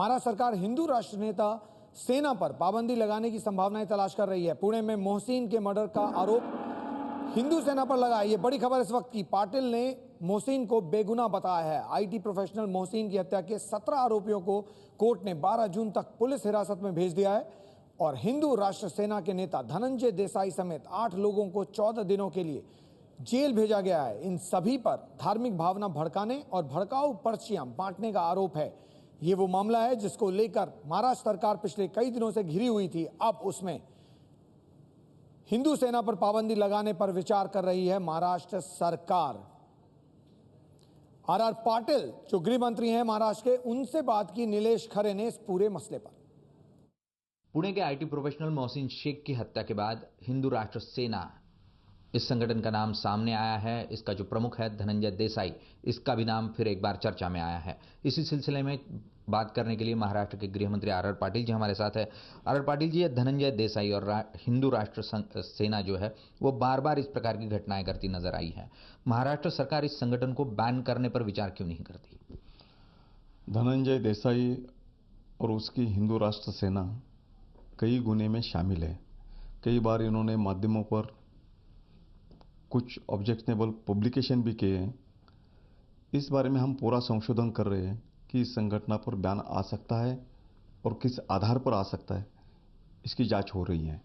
महाराष्ट्र सरकार हिंदू राष्ट्र नेता सेना पर पाबंदी लगाने की संभावनाएं तलाश कर रही है। पुणे में मोहसिन के मर्डर का आरोप हिंदू सेना पर लगा है। ये बड़ी खबर इस वक्त की। पाटिल ने मोहसिन को बेगुनाह बताया है। आईटी प्रोफेशनल मोहसिन की हत्या के 17 आरोपियों को कोर्ट ने 12 जून तक पुलिस हिरासत में भेज दिया है और हिंदू राष्ट्र सेना के नेता धनंजय देसाई समेत 8 लोगों को 14 दिनों के लिए जेल भेजा गया है। इन सभी पर धार्मिक भावना भड़काने और भड़काऊ पर्चियां बांटने का आरोप है। ये वो मामला है जिसको लेकर महाराष्ट्र सरकार पिछले कई दिनों से घिरी हुई थी। अब उसमें हिंदू सेना पर पाबंदी लगाने पर विचार कर रही है महाराष्ट्र सरकार। आर पाटिल जो गृह मंत्री हैं महाराष्ट्र के, उनसे बात की नीलेश खरे ने इस पूरे मसले पर। पुणे के आईटी प्रोफेशनल मोहसिन शेख की हत्या के बाद हिंदू राष्ट्र सेना इस संगठन का नाम सामने आया है। इसका जो प्रमुख है धनंजय देसाई, इसका भी नाम फिर एक बार चर्चा में आया है। इसी सिलसिले में बात करने के लिए महाराष्ट्र के गृह मंत्री आर पाटिल जी हमारे साथ है। आर पाटिल जी, धनंजय देसाई और हिंदू राष्ट्र सेना जो है वो बार बार इस प्रकार की घटनाएं करती नजर आई है। महाराष्ट्र सरकार इस संगठन को बैन करने पर विचार क्यों नहीं करती? धनंजय देसाई और उसकी हिंदू राष्ट्र सेना कई गुने में शामिल है। कई बार इन्होंने माध्यमों पर कुछ ऑब्जेक्शनेबल पब्लिकेशन भी किए हैं। इस बारे में हम पूरा संशोधन कर रहे हैं कि इस संगठन पर बैन आ सकता है और किस आधार पर आ सकता है, इसकी जांच हो रही है।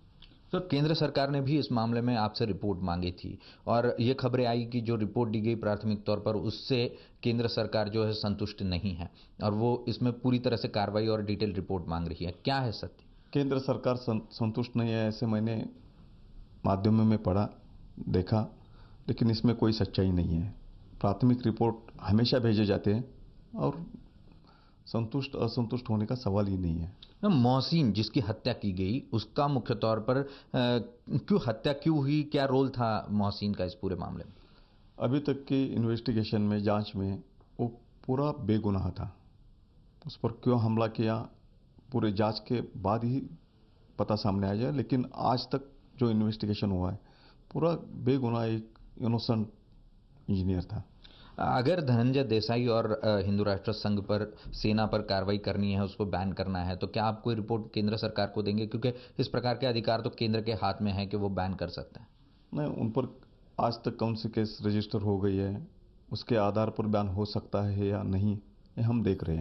तो केंद्र सरकार ने भी इस मामले में आपसे रिपोर्ट मांगी थी और ये खबरें आई कि जो रिपोर्ट दी गई प्राथमिक तौर पर उससे केंद्र सरकार जो है संतुष्ट नहीं है और वो इसमें पूरी तरह से कार्रवाई और डिटेल रिपोर्ट मांग रही है। क्या है सत्य? केंद्र सरकार संतुष्ट नहीं है, ऐसे मैंने माध्यमों में पढ़ा, देखा, लेकिन इसमें कोई सच्चाई नहीं है। प्राथमिक रिपोर्ट हमेशा भेजे जाते हैं और संतुष्ट असंतुष्ट होने का सवाल ही नहीं है। मोहसिन जिसकी हत्या की गई, उसका मुख्य तौर पर हत्या क्यों हुई, क्या रोल था मोहसिन का इस पूरे मामले में? अभी तक की इन्वेस्टिगेशन में, जांच में वो पूरा बेगुनाह था। उस पर क्यों हमला किया पूरे जांच के बाद ही पता सामने आ जाए, लेकिन आज तक जो इन्वेस्टिगेशन हुआ है पूरा बेगुनाह एक इनोसेंट इंजीनियर था। अगर धनंजय देसाई और हिंदू राष्ट्र संघ पर, सेना पर कार्रवाई करनी है, उसको बैन करना है, तो क्या आप कोई रिपोर्ट केंद्र सरकार को देंगे? क्योंकि इस प्रकार के अधिकार तो केंद्र के हाथ में है कि वो बैन कर सकते हैं। नहीं, उन पर आज तक कौन सी केस रजिस्टर हो गई है, उसके आधार पर बैन हो सकता है या नहीं, ये हम देख रहे हैं।